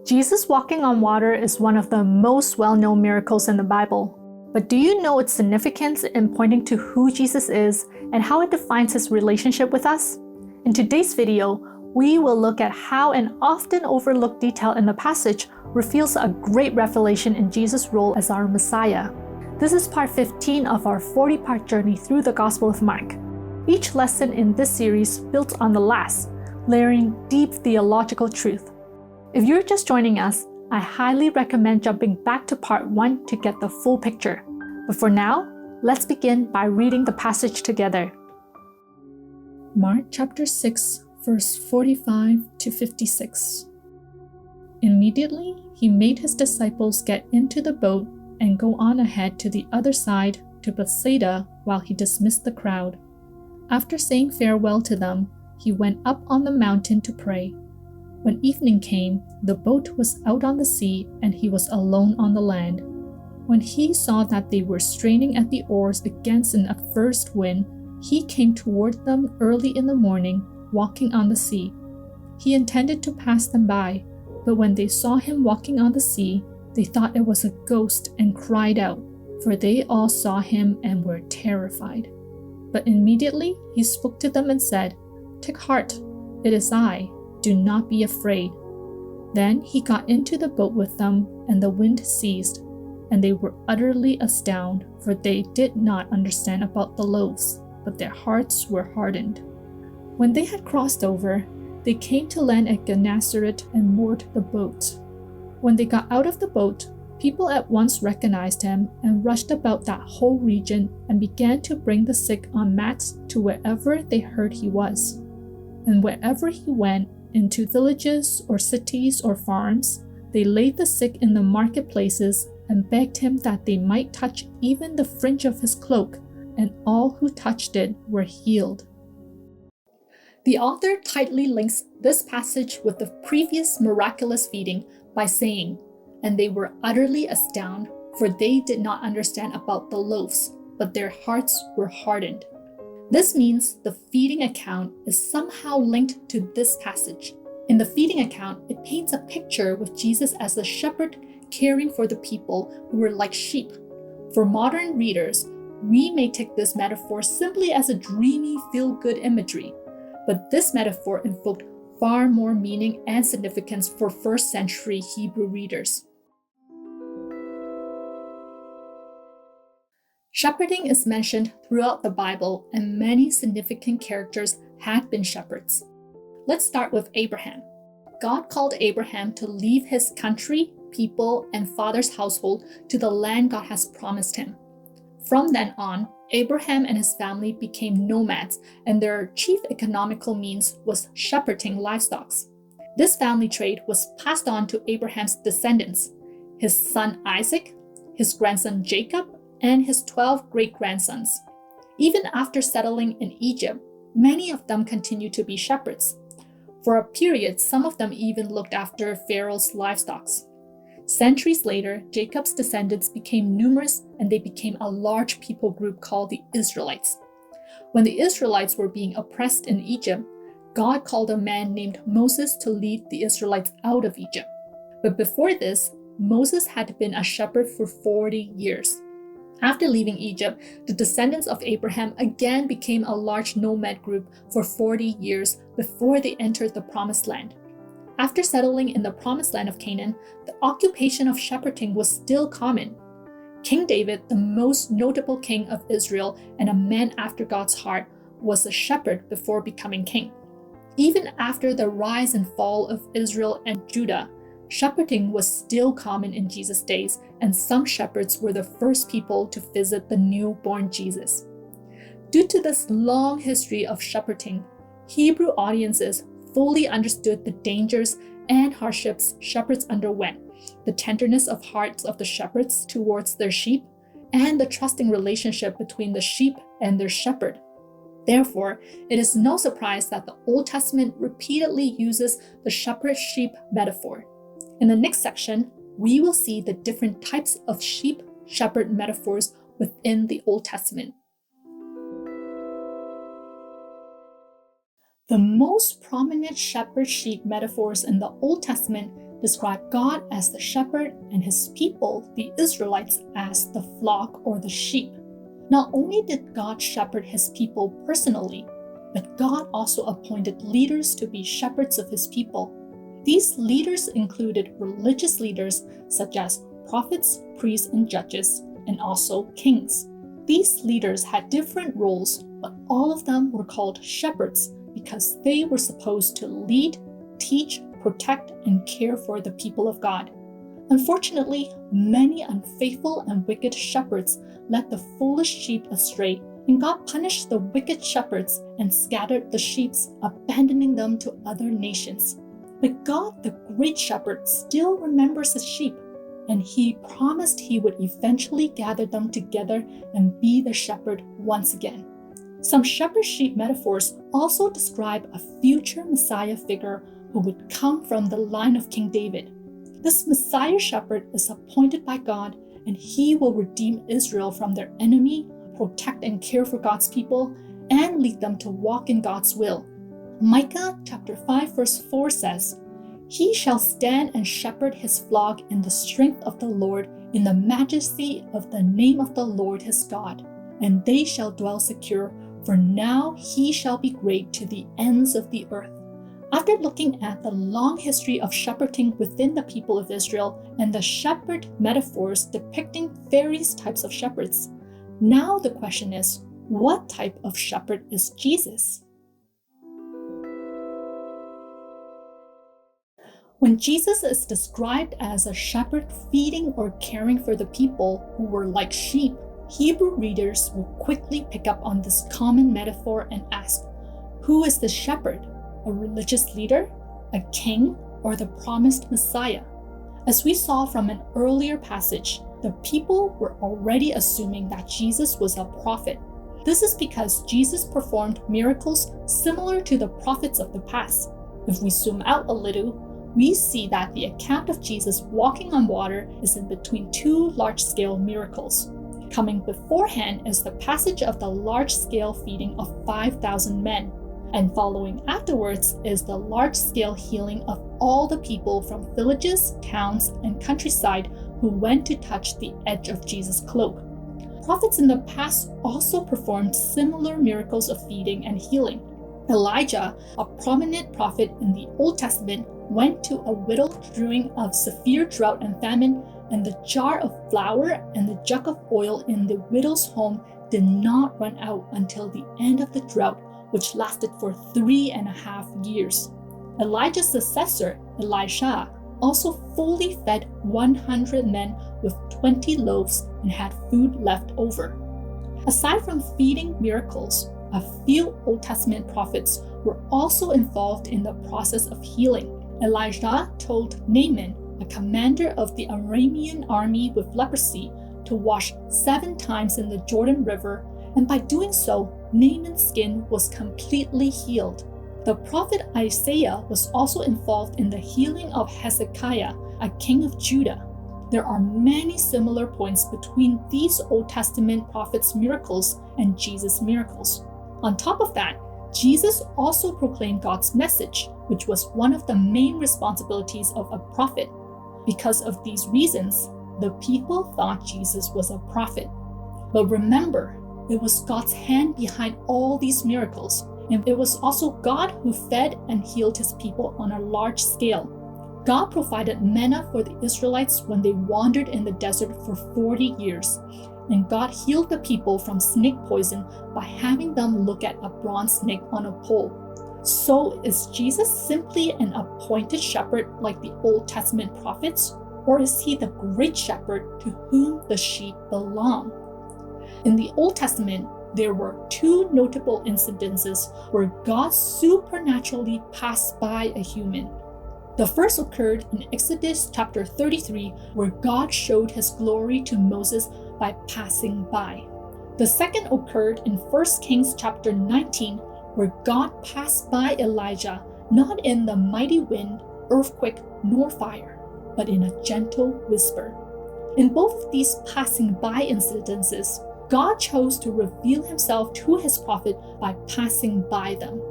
Jesus walking on water is one of the most well-known miracles in the Bible. But do you know its significance in pointing to who Jesus is and how it defines his relationship with us? In today's video, we will look at how an often overlooked detail in the passage reveals a great revelation in Jesus' role as our Messiah. This is part 15 of our 40-part journey through the Gospel of Mark. Each lesson in this series builds on the last, layering deep theological truth. If you're just joining us, I highly recommend jumping back to part 1 to get the full picture. But for now, let's begin by reading the passage together. Mark chapter 6, verse 45 to 56. Immediately, he made his disciples get into the boat and go on ahead to the other side to Bethsaida while he dismissed the crowd. After saying farewell to them, he went up on the mountain to pray. When evening came, the boat was out on the sea and he was alone on the land. When he saw that they were straining at the oars against an adverse wind, he came toward them early in the morning, walking on the sea. He intended to pass them by, but when they saw him walking on the sea, they thought it was a ghost and cried out, for they all saw him and were terrified. But immediately he spoke to them and said, "Take heart, it is I. Do not be afraid." Then he got into the boat with them, and the wind ceased, and they were utterly astounded, for they did not understand about the loaves, but their hearts were hardened. When they had crossed over, they came to land at Gennesaret and moored the boat. When they got out of the boat, people at once recognized him and rushed about that whole region and began to bring the sick on mats to wherever they heard he was. And wherever he went, into villages or cities or farms, they laid the sick in the marketplaces and begged him that they might touch even the fringe of his cloak, and all who touched it were healed. The author tightly links this passage with the previous miraculous feeding by saying, "And they were utterly astounded, for they did not understand about the loaves, but their hearts were hardened." This means the feeding account is somehow linked to this passage. In the feeding account, it paints a picture with Jesus as the shepherd caring for the people who were like sheep. For modern readers, we may take this metaphor simply as a dreamy, feel-good imagery, but this metaphor invoked far more meaning and significance for first century Hebrew readers. Shepherding is mentioned throughout the Bible, and many significant characters had been shepherds. Let's start with Abraham. God called Abraham to leave his country, people, and father's household to the land God has promised him. From then on, Abraham and his family became nomads, and their chief economical means was shepherding livestock. This family trade was passed on to Abraham's descendants, his son Isaac, his grandson Jacob, and his 12 great-grandsons. Even after settling in Egypt, many of them continued to be shepherds. For a period, some of them even looked after Pharaoh's livestock. Centuries later, Jacob's descendants became numerous, and they became a large people group called the Israelites. When the Israelites were being oppressed in Egypt, God called a man named Moses to lead the Israelites out of Egypt. But before this, Moses had been a shepherd for 40 years. After leaving Egypt, the descendants of Abraham again became a large nomad group for 40 years before they entered the Promised Land. After settling in the Promised Land of Canaan, the occupation of shepherding was still common. King David, the most notable king of Israel and a man after God's heart, was a shepherd before becoming king. Even after the rise and fall of Israel and Judah, shepherding was still common in Jesus' days, and some shepherds were the first people to visit the newborn Jesus. Due to this long history of shepherding, Hebrew audiences fully understood the dangers and hardships shepherds underwent, the tenderness of hearts of the shepherds towards their sheep, and the trusting relationship between the sheep and their shepherd. Therefore, it is no surprise that the Old Testament repeatedly uses the shepherd-sheep metaphor. In the next section, we will see the different types of sheep-shepherd metaphors within the Old Testament. The most prominent shepherd-sheep metaphors in the Old Testament describe God as the shepherd and his people, the Israelites, as the flock or the sheep. Not only did God shepherd his people personally, but God also appointed leaders to be shepherds of his people. These leaders included religious leaders such as prophets, priests, and judges, and also kings. These leaders had different roles, but all of them were called shepherds because they were supposed to lead, teach, protect, and care for the people of God. Unfortunately, many unfaithful and wicked shepherds led the foolish sheep astray, and God punished the wicked shepherds and scattered the sheep, abandoning them to other nations. But God, the great shepherd, still remembers his sheep, and he promised he would eventually gather them together and be the shepherd once again. Some shepherd-sheep metaphors also describe a future Messiah figure who would come from the line of King David. This Messiah shepherd is appointed by God, and he will redeem Israel from their enemy, protect and care for God's people, and lead them to walk in God's will. Micah chapter 5 verse 4 says, "He shall stand and shepherd his flock in the strength of the Lord, in the majesty of the name of the Lord his God, and they shall dwell secure, for now he shall be great to the ends of the earth." After looking at the long history of shepherding within the people of Israel and the shepherd metaphors depicting various types of shepherds, now the question is, what type of shepherd is Jesus? When Jesus is described as a shepherd feeding or caring for the people who were like sheep, Hebrew readers will quickly pick up on this common metaphor and ask, who is the shepherd? A religious leader, a king, or the promised Messiah? As we saw from an earlier passage, the people were already assuming that Jesus was a prophet. This is because Jesus performed miracles similar to the prophets of the past. If we zoom out a little, we see that the account of Jesus walking on water is in between two large-scale miracles. Coming beforehand is the passage of the large-scale feeding of 5,000 men. And following afterwards is the large-scale healing of all the people from villages, towns, and countryside who went to touch the edge of Jesus' cloak. Prophets in the past also performed similar miracles of feeding and healing. Elijah, a prominent prophet in the Old Testament, went to a widow during a severe drought and famine, and the jar of flour and the jug of oil in the widow's home did not run out until the end of the drought, which lasted for 3.5 years. Elijah's successor, Elisha, also fully fed 100 men with 20 loaves and had food left over. Aside from feeding miracles, a few Old Testament prophets were also involved in the process of healing. Elijah told Naaman, a commander of the Aramean army with leprosy, to wash 7 times in the Jordan River, and by doing so, Naaman's skin was completely healed. The prophet Isaiah was also involved in the healing of Hezekiah, a king of Judah. There are many similar points between these Old Testament prophets' miracles and Jesus' miracles. On top of that, Jesus also proclaimed God's message, which was one of the main responsibilities of a prophet. Because of these reasons, the people thought Jesus was a prophet. But remember, it was God's hand behind all these miracles, and it was also God who fed and healed his people on a large scale. God provided manna for the Israelites when they wandered in the desert for 40 years, and God healed the people from snake poison by having them look at a bronze snake on a pole. So is Jesus simply an appointed shepherd like the Old Testament prophets, or is he the great shepherd to whom the sheep belong? In the Old Testament, there were 2 notable incidences where God supernaturally passed by a human. The first occurred in Exodus chapter 33, where God showed his glory to Moses by passing by. The second occurred in 1 Kings chapter 19, where God passed by Elijah, not in the mighty wind, earthquake, nor fire, but in a gentle whisper. In both of these passing by incidences, God chose to reveal himself to his prophet by passing by them.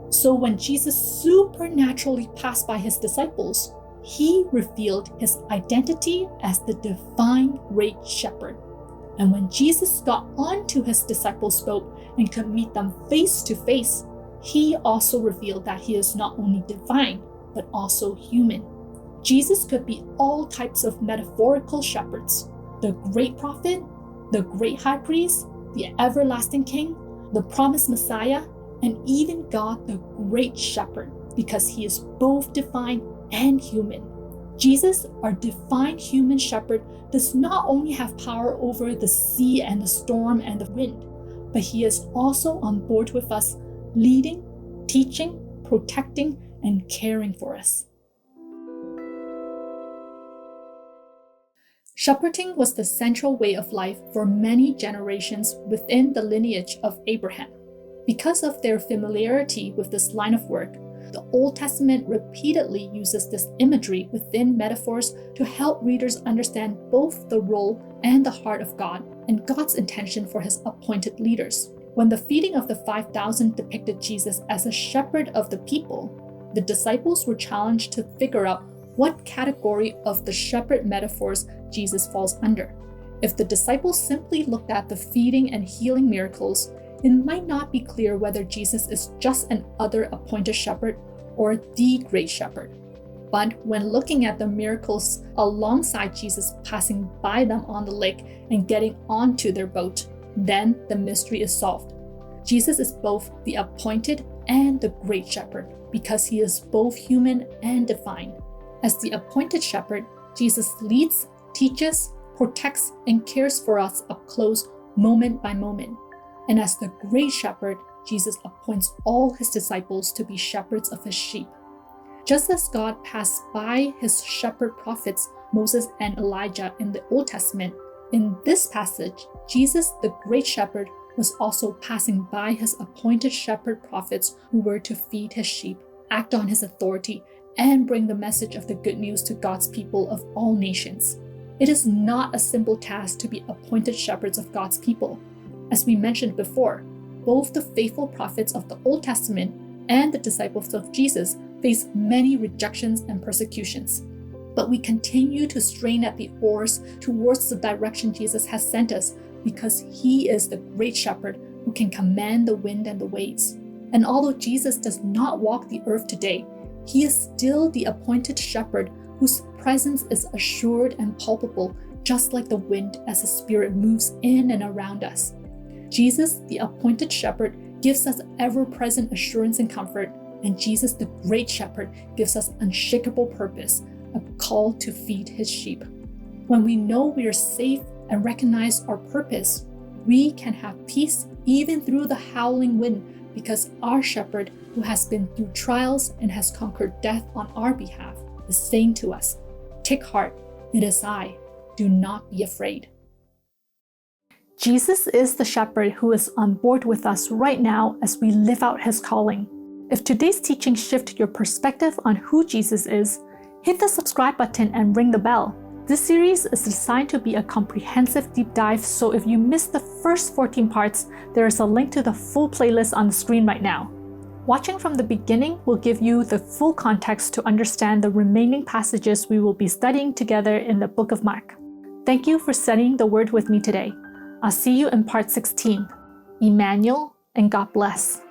So when Jesus supernaturally passed by his disciples, he revealed his identity as the divine great shepherd. And when Jesus got onto his disciples' boat and could meet them face to face, he also revealed that he is not only divine, but also human. Jesus could be all types of metaphorical shepherds: the great prophet, the great high priest, the everlasting king, the promised Messiah, and even God the great shepherd, because he is both divine and human. Jesus, our divine human shepherd, does not only have power over the sea and the storm and the wind, but he is also on board with us, leading, teaching, protecting, and caring for us. Shepherding was the central way of life for many generations within the lineage of Abraham. Because of their familiarity with this line of work, the Old Testament repeatedly uses this imagery within metaphors to help readers understand both the role and the heart of God and God's intention for his appointed leaders. When the feeding of the 5,000 depicted Jesus as a shepherd of the people, the disciples were challenged to figure out what category of the shepherd metaphors Jesus falls under. If the disciples simply looked at the feeding and healing miracles, it might not be clear whether Jesus is just an other appointed shepherd or the great shepherd. But when looking at the miracles alongside Jesus passing by them on the lake and getting onto their boat, then the mystery is solved. Jesus is both the appointed and the great shepherd because he is both human and divine. As the appointed shepherd, Jesus leads, teaches, protects, and cares for us up close, moment by moment. And as the great shepherd, Jesus appoints all his disciples to be shepherds of his sheep. Just as God passed by his shepherd prophets, Moses and Elijah in the Old Testament, in this passage, Jesus, the great shepherd, was also passing by his appointed shepherd prophets who were to feed his sheep, act on his authority, and bring the message of the good news to God's people of all nations. It is not a simple task to be appointed shepherds of God's people. As we mentioned before, both the faithful prophets of the Old Testament and the disciples of Jesus faced many rejections and persecutions. But we continue to strain at the oars towards the direction Jesus has sent us because he is the great shepherd who can command the wind and the waves. And although Jesus does not walk the earth today, he is still the appointed shepherd whose presence is assured and palpable, just like the wind as his spirit moves in and around us. Jesus, the appointed shepherd, gives us ever-present assurance and comfort, and Jesus, the great shepherd, gives us unshakable purpose, a call to feed his sheep. When we know we are safe and recognize our purpose, we can have peace even through the howling wind because our shepherd, who has been through trials and has conquered death on our behalf, is saying to us, "Take heart, it is I, do not be afraid." Jesus is the shepherd who is on board with us right now as we live out his calling. If today's teaching shifted your perspective on who Jesus is, hit the subscribe button and ring the bell. This series is designed to be a comprehensive deep dive, so if you missed the first 14 parts, there is a link to the full playlist on the screen right now. Watching from the beginning will give you the full context to understand the remaining passages we will be studying together in the book of Mark. Thank you for studying the word with me today. I'll see you in part 16. Emmanuel, and God bless.